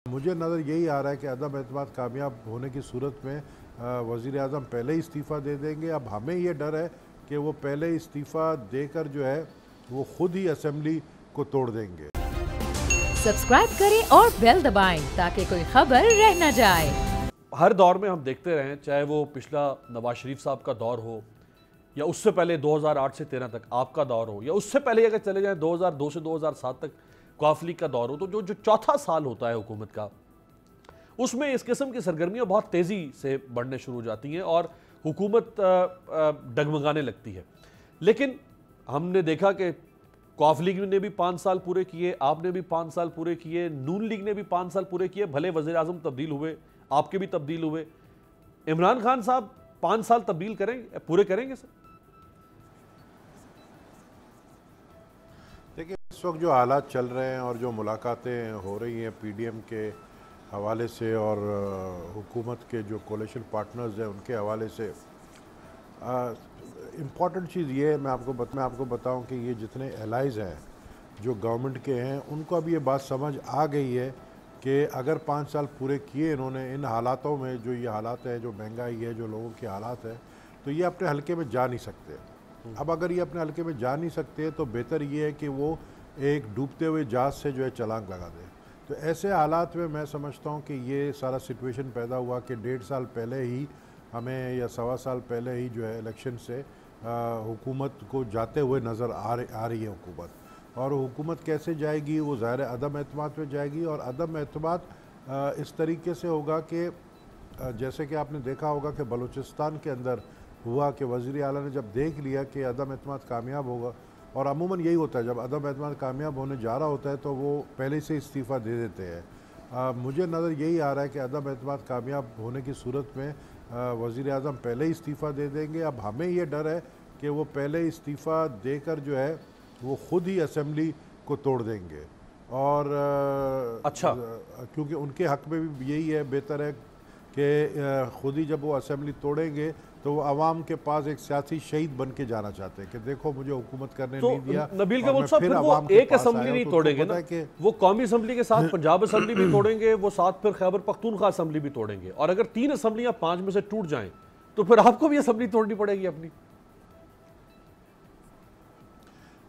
मुझे नज़र यही आ रहा है कि अदम एतमाद कामयाब होने की सूरत में वज़ीर आज़म पहले ही इस्तीफ़ा दे देंगे। अब हमें ये डर है कि वो पहले इस्तीफ़ा देकर जो है वो खुद ही असेंबली को तोड़ देंगे। सब्सक्राइब करें और बेल दबाएं ताकि कोई खबर रह न जाए। हर दौर में हम देखते रहे, चाहे वो पिछला नवाज शरीफ साहब का दौर हो या उससे पहले 2008 से 13 तक आपका दौर हो, या उससे पहले अगर चले जाएं 2002 से 2007 तक कॉफ लीग का दौर हो, तो जो चौथा साल होता है हुकूमत का, उसमें इस किस्म की सरगर्मियां बहुत तेज़ी से बढ़ने शुरू हो जाती हैं और हुकूमत डगमगाने लगती है। लेकिन हमने देखा कि कॉफ लीग ने भी 5 साल पूरे किए, आपने भी 5 साल पूरे किए, नून लीग ने भी 5 साल पूरे किए, भले वज़ीर आज़म तब्दील हुए, आपके भी तब्दील हुए। इमरान खान साहब 5 साल तब्दील करेंगे, पूरे करेंगे सर? देखिए, इस वक्त जो हालात चल रहे हैं और जो मुलाकातें हो रही हैं पीडीएम के हवाले से और हुकूमत के जो कोalition पार्टनर्स हैं उनके हवाले से, इम्पॉर्टेंट चीज़ ये है, मैं आपको बताऊं कि ये जितने एलाइज हैं जो गवर्नमेंट के हैं, उनको अब ये बात समझ आ गई है कि अगर 5 साल पूरे किए इन्होंने इन हालातों में, जो ये हालात है, जो महंगाई है, जो लोगों के हालात है, तो ये अपने हल्के में जा नहीं सकते। अब अगर ये अपने हल्के में जा नहीं सकते तो बेहतर ये है कि वो एक डूबते हुए जहाज़ से जो है छलांग लगा दें। तो ऐसे हालात में मैं समझता हूँ कि ये सारा सिचुएशन पैदा हुआ कि 1.5 साल पहले ही हमें, या 1.25 साल पहले ही जो है इलेक्शन से हुकूमत को जाते हुए नज़र आ रही है हुकूमत। और हुकूमत कैसे जाएगी, वो ज़ाहिर अदम एतमाद पे जाएगी। और अदम एतमाद इस तरीके से होगा कि जैसे कि आपने देखा होगा कि बलूचिस्तान के अंदर हुआ कि वज़ीर आला ने जब देख लिया कि अदम एतमाद कामयाब होगा, और अमूमन यही होता है जब अदम एतमाद कामयाब होने जा रहा होता है तो वो पहले से इस्तीफ़ा दे देते हैं। मुझे नज़र यही आ रहा है कि अदम एतमाद कामयाब होने की सूरत में वज़ीर आज़म पहले ही इस्तीफ़ा दे देंगे। अब हमें ये डर है कि वो पहले इस्तीफ़ा देकर जो है वो खुद ही असेंबली को तोड़ देंगे। और अच्छा, क्योंकि उनके हक़ में भी यही है, बेहतर है कि खुद ही जब वो असेंबली तोड़ेंगे तो वो अवाम के पास एक सियासी शहीद बन के जाना चाहते हैं कि देखो मुझे हुकूमत करने नहीं दिया। नबील कबूल साहब, फिर वो एक असेंबली नहीं तोड़ेंगे ना, वो कौमी असेंबली के साथ पंजाब असेंबली भी तोड़ेंगे, वो साथ फिर खैबर पख्तूनख्वा असेंबली भी तोड़ेंगे। और अगर 3 असेंबलियां 5 में से टूट जाएं तो फिर आपको भी असेंबली तोड़नी पड़ेगी अपनी।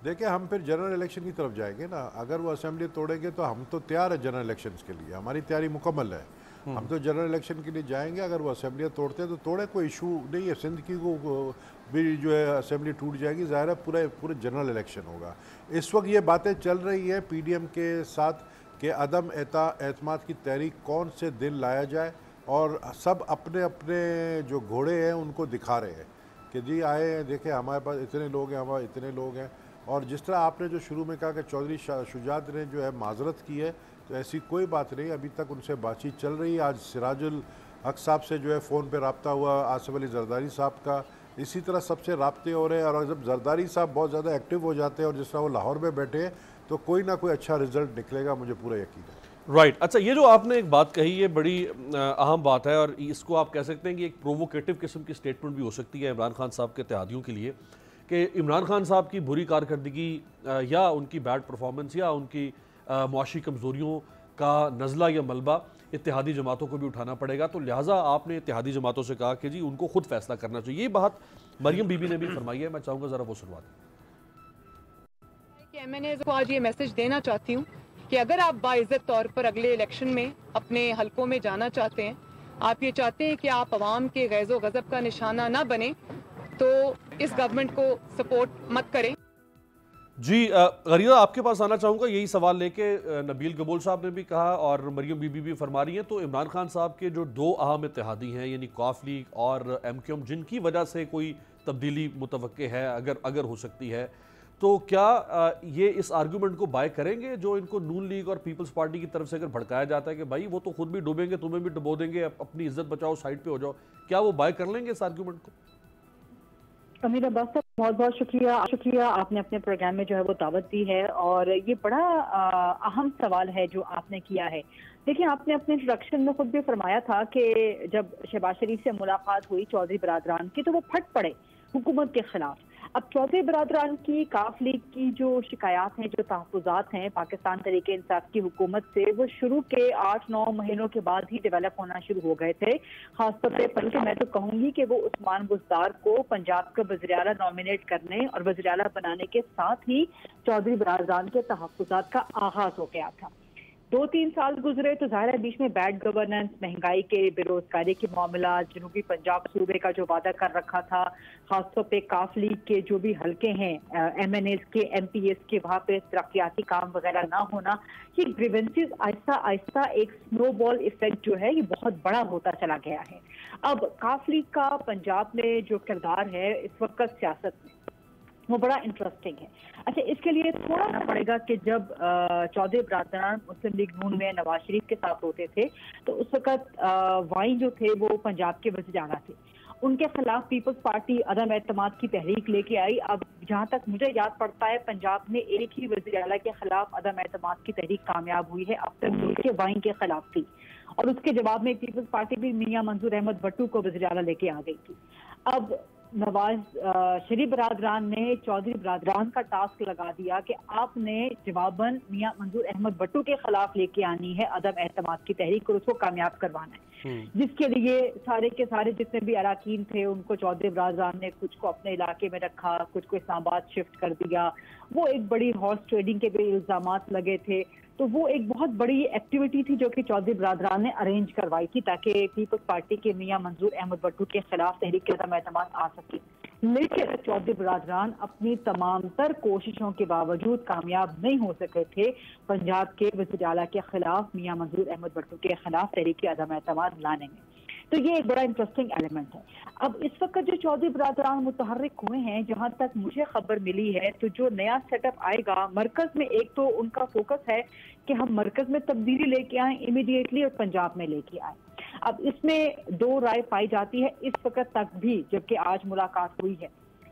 देखिए, हम फिर जनरल इलेक्शन की तरफ जाएंगे ना। अगर वो असेंबली तोड़ेंगे तो हम तो तैयार है जनरल इलेक्शंस के लिए, हमारी तैयारी मुकम्मल है, हम तो जनरल इलेक्शन के लिए जाएंगे। अगर वो असेंबलियाँ तोड़ते हैं तो तोड़े, कोई इशू नहीं है। सिंध की को भी जो है असेंबली टूट जाएगी, ज़ाहिर है पूरे जनरल इलेक्शन होगा। इस वक्त ये बातें चल रही है पीडीएम के साथ कि अदम एतमाद की तहरीक कौन से दिन लाया जाए, और सब अपने अपने जो घोड़े हैं उनको दिखा रहे हैं कि जी आए हैं, देखें हमारे पास इतने लोग हैं, हमारे इतने लोग हैं। और जिस तरह आपने जो शुरू में कहा कि चौधरी शुजात ने जो है माजरत की है, तो ऐसी कोई बात नहीं, अभी तक उनसे बातचीत चल रही है। आज सिराजुल हक साहब से जो है फ़ोन पे रब्ता हुआ, आसिफ अली जरदारी साहब का, इसी तरह सबसे रब्ते हो रहे हैं। और जब जरदारी साहब बहुत ज़्यादा एक्टिव हो जाते हैं और जिस तरह वो लाहौर में बैठे हैं, तो कोई ना कोई अच्छा रिजल्ट निकलेगा, मुझे पूरा यकीन है। राइट। अच्छा, ये जो आपने एक बात कही, ये बड़ी अहम बात है और इसको आप कह सकते हैं कि एक प्रोवोकेटिव किस्म की स्टेटमेंट भी हो सकती है इमरान खान साहब के इत्तेहादियों के लिए, कि इमरान खान साहब की बुरी कारकर्दगी या उनकी बैड परफॉर्मेंस या उनकी मुआशी कमज़ोरियों का नज़ला या मलबा इत्तेहादी जमातों को भी उठाना पड़ेगा। तो लिहाजा आपने इत्तेहादी जमातों से कहा कि जी उनको खुद फैसला करना चाहिए। ये बात मरियम बीबी ने भी फरमाई है, मैं चाहूँगा ज़रा वो सुनवा दें। मैं आज ये मैसेज देना चाहती हूँ कि अगर आप बाइज़्ज़त तौर पर अगले इलेक्शन में अपने हलकों में जाना चाहते हैं, आप ये चाहते हैं कि आप अवाम के गैज़ो गज़ब का निशाना ना बने, तो इस गवर्नमेंट को सपोर्ट मत करें। जी गरीदा, आपके पास आना चाहूँगा यही सवाल लेके। नबील कबूल साहब ने भी कहा और मरियम बीबी भी फरमा रही हैं, तो इमरान खान साहब के जो 2 अहम इत्तेहादी हैं, यानी कॉफ लीग और एमक्यूएम, जिनकी वजह से कोई तब्दीली मुतवक्के है, अगर हो सकती है, तो क्या ये इस आर्गूमेंट को बाय करेंगे जो इनको नून लीग और पीपल्स पार्टी की तरफ से अगर भड़काया जाता है कि भाई वो तो खुद भी डूबेंगे, तुम्हें भी डुबो देंगे, अपनी इज्जत बचाओ, साइड पे हो जाओ, क्या वो बाय कर लेंगे इस आर्गूमेंट को? अमीर अब्बास साहब, बहुत बहुत शुक्रिया, आपने अपने प्रोग्राम में जो है वो दावत दी है, और ये बड़ा अहम सवाल है जो आपने किया है। देखिए, आपने अपने इंट्रोडक्शन में खुद भी फरमाया था कि जब शहबाज शरीफ से मुलाकात हुई चौधरी बरादरान की, तो वो फट पड़े हुकूमत के खिलाफ। अब चौधरी बरादरान की काफ लीग की जो शिकायत हैं, जो तहफ़्फ़ुज़ात हैं पाकिस्तान तहरीक इंसाफ की हुकूमत से, वो शुरू के 8-9 महीनों के बाद ही डेवलप होना शुरू हो गए थे। खासतौर पर बल्कि मैं तो कहूँगी कि वो उस्मान बुज़दार को पंजाब का वज़ीर आला नॉमिनेट करने और वज़ीर आला बनाने के साथ ही चौधरी बरादरान के तहफ़्फ़ुज़ात का आगाज़ हो गया था। 2-3 साल गुजरे तो ज़ाहिर है बीच में बैड गवर्नेंस, महंगाई के, बेरोजगारी के मामला, जनूबी पंजाब सूबे का जो वादा कर रखा था, खासतौर पे काफ लीग के जो भी हल्के हैं, MNAs के, MPs के, वहाँ पे तरक्याती काम वगैरह ना होना, ये ग्रीवेंसेस आहिस्ता आहिस्ता एक स्नोबॉल इफेक्ट जो है ये बहुत बड़ा होता चला गया है। अब काफ लीग का पंजाब में जो किरदार है इस वक्त सियासत में, वो बड़ा इंटरेस्टिंग है। अच्छा, इसके लिए थोड़ा ना पड़ेगा कि जब चौधरी बरादरान मुस्लिम लीग नून में नवाज शरीफ के साथ होते थे तो उस वक्त वाई जो थे वो पंजाब के वज़ीर आला थे। उनके खिलाफ पीपल्स पार्टी अदम एतमाद की तहरीक लेके आई। अब जहाँ तक मुझे याद पड़ता है पंजाब में एक ही वज़ीर आला के खिलाफ अदम एतमाद की तहरीक कामयाब हुई है, अब तक के वाई के खिलाफ थी, और उसके जवाब में पीपल्स पार्टी भी मियां मंजूर अहमद भट्टू को वज़ीर आला लेके आ गई थी। अब नवाज शरीफ बरादरान ने चौधरी बरादरान का टास्क लगा दिया कि आपने जवाबन मियां मंजूर अहमद भट्टू के खिलाफ लेके आनी है अदम एतमाद की तहरीक और उसको कामयाब करवाना है, जिसके लिए सारे के सारे जितने भी अराकीन थे उनको चौधरी बरादरान ने कुछ को अपने इलाके में रखा, कुछ को इस्लामाबाद शिफ्ट कर दिया। वो एक बड़ी हॉर्स ट्रेडिंग के भी इल्जामात लगे थे, तो वो एक बहुत बड़ी एक्टिविटी थी जो कि चौधरी बरादरान ने अरेंज करवाई थी ताकि पीपल्स पार्टी के मियां मंजूर अहमद भट्टू के खिलाफ तहरीक के अदम एतमाद आ सके। लेकिन चौधरी बरादरान अपनी तमाम तर कोशिशों के बावजूद कामयाब नहीं हो सके थे पंजाब के वज़ीर आला के खिलाफ मियां मंजूर अहमद भट्टू के खिलाफ तहरीक के अदम एतमाद लाने में। तो ये एक बड़ा इंटरेस्टिंग एलिमेंट है। अब इस वक्त जो चौधरी बरादरान मुतहर्रिक हुए हैं, जहां तक मुझे खबर मिली है, तो जो नया सेटअप आएगा मरकज में, एक तो उनका फोकस है कि हम मरकज में तब्दीली लेके आए इमीडिएटली और पंजाब में लेके आए। अब इसमें दो राय पाई जाती है इस वक्त तक भी, जबकि आज मुलाकात हुई है,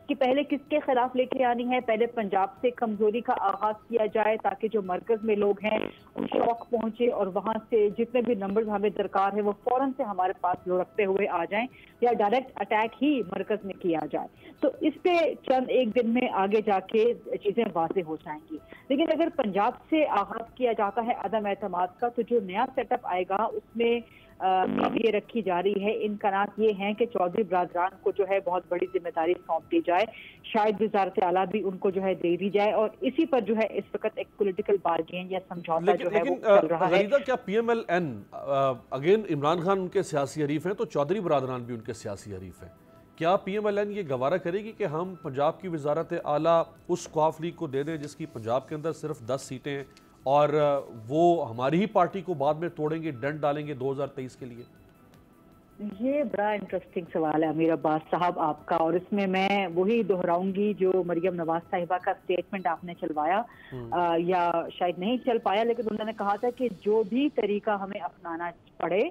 कि पहले किसके खिलाफ लेके आनी है। पहले पंजाब से कमजोरी का आगाज किया जाए ताकि जो मरकज में लोग हैं उन शौक पहुंचे और वहां से जितने भी नंबर्स हमें दरकार है वो फौरन से हमारे पास लुढ़कते हुए आ जाएं, या डायरेक्ट अटैक ही मरकज में किया जाए। तो इस पे चंद एक दिन में आगे जाके चीजें वाज़ेह हो जाएंगी। लेकिन अगर पंजाब से आगाज किया जाता है अदम एतमाद का, तो जो नया सेटअप आएगा उसमें ये रखी जा रही है, इम्कानात ये हैं कि चौधरी बरादरान को जो है बहुत बड़ी जिम्मेदारी सौंप दी जाए, शायद वज़ारत आला भी उनको जो है दे दी जाए, और इसी पर जो है इस वक्त एक पॉलिटिकल बारगेन या समझौता जो है वो चल रहा है। क्या PMLN अगेन इमरान खान उनके सियासी हरीफ हैं, तो चौधरी बरादरान भी उनके सियासी हरीफ हैं। क्या PMLN ये गवारा करेगी कि हम पंजाब की वज़ारत आला उस क़वाफ लीग को दे दें जिसकी पंजाब के अंदर सिर्फ 10 सीटें हैं, और वो हमारी ही पार्टी को बाद में तोड़ेंगे, डंड डालेंगे 2023 के लिए? ये बड़ा इंटरेस्टिंग सवाल है अमीर अब्बास साहब आपका, और इसमें मैं वही दोहराऊंगी जो मरियम नवाज साहिबा का स्टेटमेंट आपने चलवाया, या शायद नहीं चल पाया, लेकिन उन्होंने कहा था कि जो भी तरीका हमें अपनाना पड़े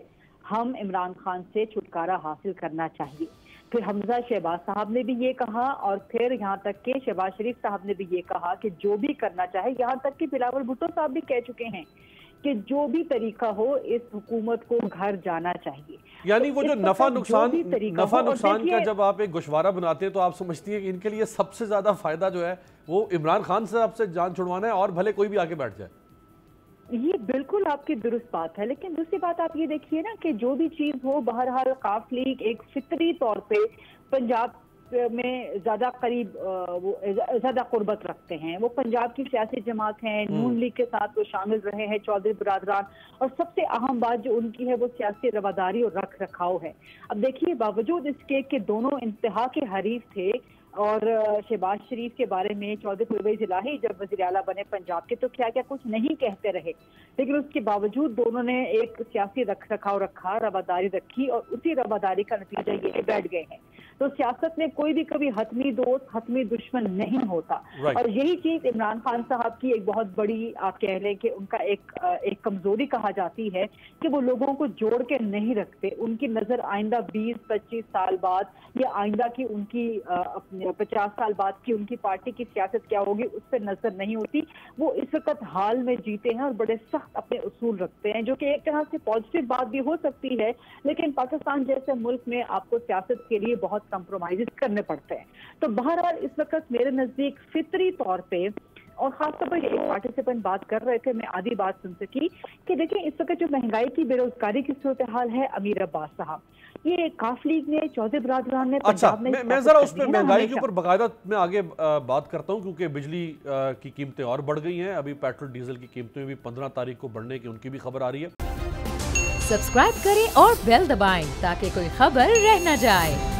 हम इमरान खान से छुटकारा हासिल करना चाहिए। फिर हमजा शहबाज साहब ने भी ये कहा, और फिर यहाँ तक कि शहबाज शरीफ साहब ने भी ये कहा कि जो भी करना चाहे, यहाँ तक कि बिलावल भुट्टो साहब भी कह चुके हैं कि जो भी तरीका हो इस हुकूमत को घर जाना चाहिए। यानी वो जो नफा नुकसान का जब आप एक गोशवारा बनाते हैं तो आप समझती हैं कि इनके लिए सबसे ज्यादा फायदा जो है वो इमरान खान से आपसे जान छुड़वाना है, और भले कोई भी आके बैठ जाए। ये बिल्कुल आपकी दुरुस्त बात है, लेकिन दूसरी बात आप ये देखिए ना कि जो भी चीज हो, बहरहाल काफ लीग एक फितरी तौर पे पंजाब में ज्यादा करीब वो ज्यादा कुर्बत रखते हैं। वो पंजाब की सियासी जमात है, नून लीग के साथ वो शामिल रहे हैं चौधरी बरादरान, और सबसे अहम बात जो उनकी है वो सियासी रवादारी और रख रखाव है। अब देखिए, बावजूद इसके कि दोनों इंतहा के हरीफ थे, और शहबाज शरीफ के बारे में चौधरी परवेज इलाही जब वज़ीर आला बने पंजाब के तो क्या क्या कुछ नहीं कहते रहे, लेकिन उसके बावजूद दोनों ने एक सियासी रख रखाव रखा, रवादारी रखी, और उसी रवादारी का नतीजा ये बैठ गए हैं। तो सियासत में कोई भी कभी हतमी दोस्त हतमी दुश्मन नहीं होता, और यही चीज इमरान खान साहब की एक बहुत बड़ी, आप कह लें कि उनका एक कमजोरी कहा जाती है कि वो लोगों को जोड़ के नहीं रखते। उनकी नजर आइंदा 20-25 साल बाद या आइंदा की उनकी 50 साल बाद की उनकी पार्टी की सियासत क्या होगी उस पर नजर नहीं होती। वो इस वक्त हाल में जीते हैं और बड़े सख्त अपने उसूल रखते हैं, जो कि एक तरह से पॉजिटिव बात भी हो सकती है, लेकिन पाकिस्तान जैसे मुल्क में आपको सियासत के लिए बहुत कंप्रोमाइज करने पड़ते हैं। तो बहरहाल इस वक्त मेरे नज़दीक फितरी तौर पे, और खासतौर पर एक पार्टिसिपेंट बात कर रहे थे, मैं आधी बात सुन सकी कि देखिए इस वक्त जो महंगाई की बेरोजगारी की सूरत हाल है, अमीर अब्बास साहब, ये काफ लीग ने, चौधरी बरादरान ने, अच्छा, मैं जरा उस पर महंगाई के ऊपर बाकायदा मैं आगे बात करता हूँ, क्योंकि बिजली की कीमतें और बढ़ गई हैं। अभी पेट्रोल डीजल की कीमतें भी 15 तारीख को बढ़ने की उनकी भी खबर आ रही है। सब्सक्राइब करें और बेल दबाएं ताकि कोई खबर रह न जाए।